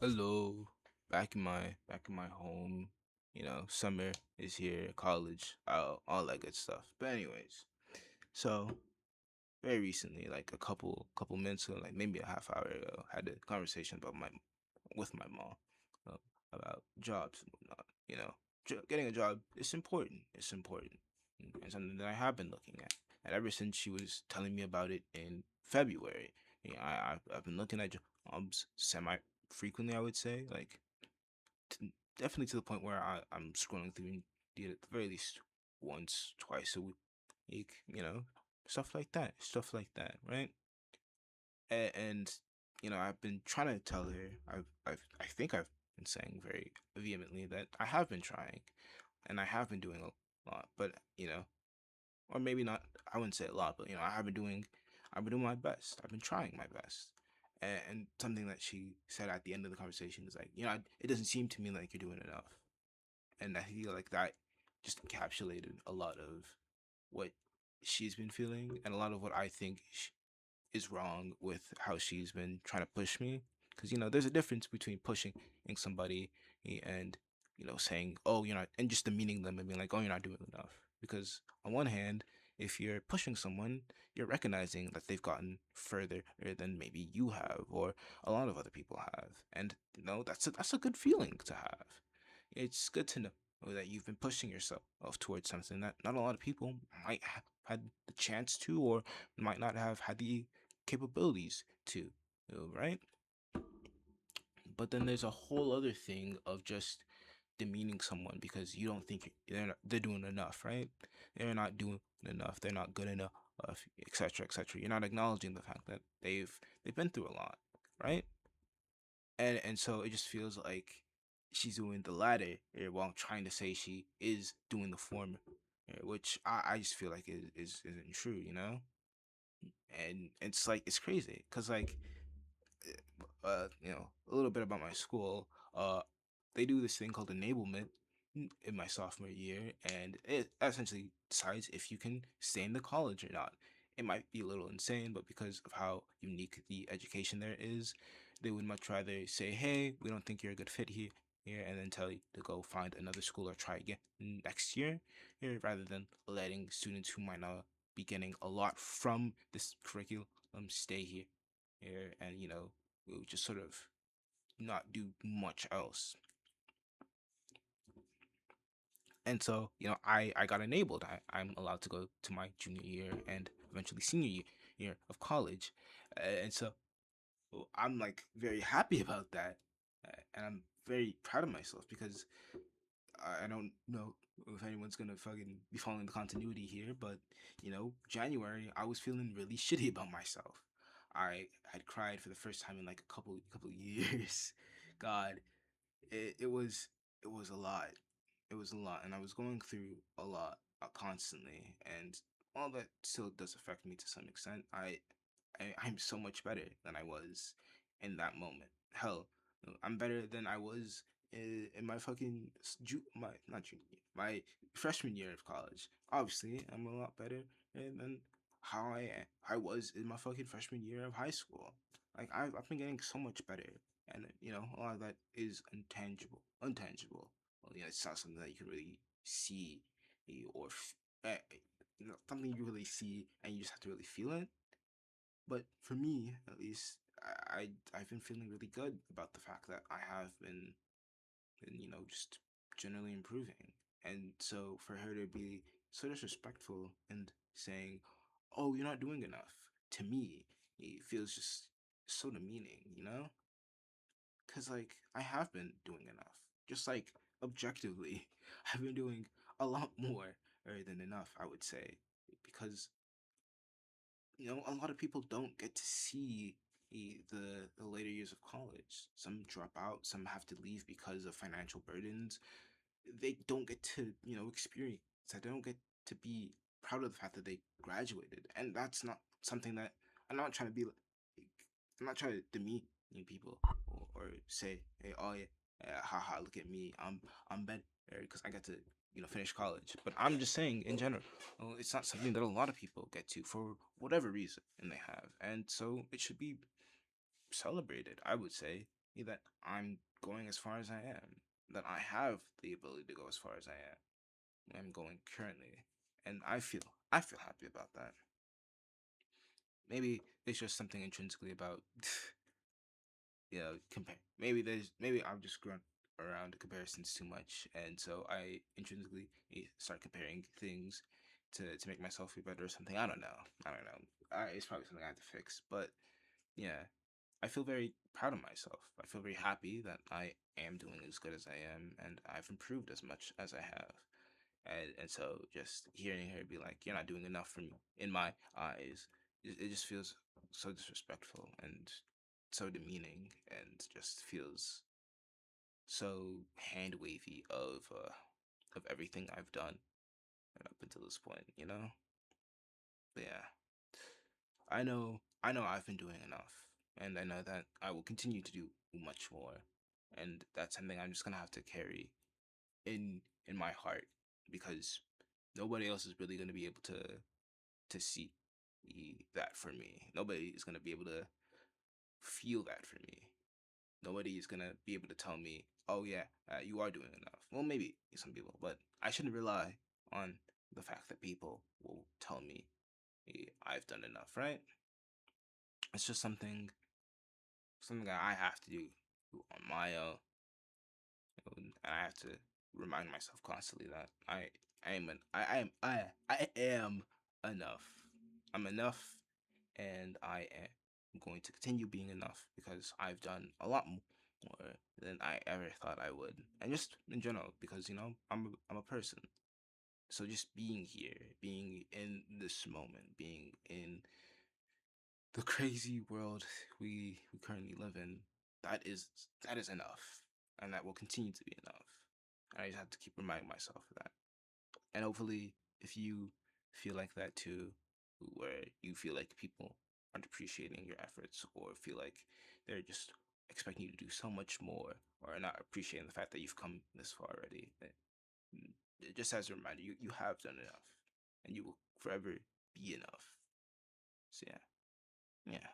Hello, back in my home. Summer is here, college, all that good stuff. But anyways, so very recently, like a couple minutes ago, like maybe a half hour ago, had a conversation about my with my mom uh, about jobs and whatnot. Getting a job is important. It's important, and something that I have been looking at. And ever since she was telling me about it in February, I've been looking at jobs semi frequently. I would say definitely to the point where I'm scrolling through Indeed at the very least once, twice a week. Stuff like that, right? And I've been trying to tell her. I think I've been saying very vehemently that I have been trying, and I have been doing a lot, but or maybe not. I wouldn't say a lot, but I've been doing my best. I've been trying my best. And something that she said at the end of the conversation is like, it doesn't seem to me like you're doing enough. And I feel like that just encapsulated a lot of what she's been feeling and a lot of what I think is wrong with how she's been trying to push me. Because there's a difference between pushing somebody and saying, oh, you're not, and just demeaning them and being like, oh, you're not doing enough. Because on one hand, if you're pushing someone, you're recognizing that they've gotten further than maybe you have or a lot of other people have, and that's a good feeling to have. It's good to know that you've been pushing yourself towards something that not a lot of people might have had the chance to, or might not have had the capabilities to, right? But then there's a whole other thing of just demeaning someone because you don't think they're doing enough, right? They're not doing enough. They're not good enough, etc., etc. You're not acknowledging the fact that they've been through a lot, right? And so it just feels like she's doing the latter while trying to say she is doing the former, which I just feel like isn't true, and it's like it's crazy because like a little bit about my school. They do this thing called enablement in my sophomore year, and it essentially decides if you can stay in the college or not. It might be a little insane, but because of how unique the education there is, they would much rather say, "Hey, we don't think you're a good fit here," and then tell you to go find another school or try again next year, rather than letting students who might not be getting a lot from this curriculum stay here, and we would just sort of not do much else. And so I got enabled. I'm allowed to go to my junior year and eventually senior year of college. And so I'm like very happy about that. And I'm very proud of myself because I don't know if anyone's gonna fucking be following the continuity here, but January I was feeling really shitty about myself. I had cried for the first time in like a couple years. God, it was a lot. It was a lot, and I was going through a lot constantly, and all that still does affect me to some extent. I'm so much better than I was in that moment. Hell, I'm better than I was in my fucking my not junior year, my freshman year of college. Obviously, I'm a lot better than how I was in my fucking freshman year of high school. Like I've been getting so much better, and a lot of that is intangible. Well, it's not something that you can really see or something you really see, and you just have to really feel it. But for me, at least, I've been feeling really good about the fact that I have been just generally improving. And so for her to be so disrespectful and saying, "Oh, you're not doing enough," to me, it feels just so demeaning, Because like I have been doing enough, just like objectively, I've been doing a lot more than enough, I would say, because a lot of people don't get to see the later years of college. Some drop out, some have to leave because of financial burdens. They don't get to, experience that. They don't get to be proud of the fact that they graduated. And that's not something that I'm not trying to be like, I'm not trying to demean people or say, hey, oh yeah, haha, look at me, I'm better because I got to finish college. But I'm just saying in general, it's not something that a lot of people get to for whatever reason, and they have, and so it should be celebrated, I would say. that I'm going as far as I am, that I have the ability to go as far as I'm going currently, and I feel happy about that. Maybe it's just something intrinsically about compare. Maybe I've just grown around comparisons too much, and so I intrinsically start comparing things to make myself feel better or something. I don't know. I don't know. It's probably something I have to fix, but yeah, I feel very proud of myself. I feel very happy that I am doing as good as I am, and I've improved as much as I have. And so just hearing her be like, "You're not doing enough for me," in my eyes, it just feels so disrespectful and so demeaning, and just feels so hand wavy of everything I've done up until this point. But yeah, I know I've been doing enough, and I know that I will continue to do much more, and that's something I'm just gonna have to carry in my heart, because nobody else is really gonna be able to see that for me. Nobody is gonna be able to feel that for me. Nobody is gonna be able to tell me, "Oh yeah, you are doing enough." Well, maybe some people, but I shouldn't rely on the fact that people will tell me I've done enough, right? It's just something that I have to do on my own, and I have to remind myself constantly that I am an I am enough. I'm enough, and I am going to continue being enough because I've done a lot more than I ever thought I would, and just in general because I'm a person. So just being here, being in this moment, being in the crazy world we currently live in, that is that is enough, and that will continue to be enough. I just have to keep reminding myself of that. And hopefully, if you feel like that too, where you feel like people aren't appreciating your efforts, or feel like they're just expecting you to do so much more, or not appreciating the fact that you've come this far already, just as a reminder, you have done enough, and you will forever be enough. So yeah, yeah.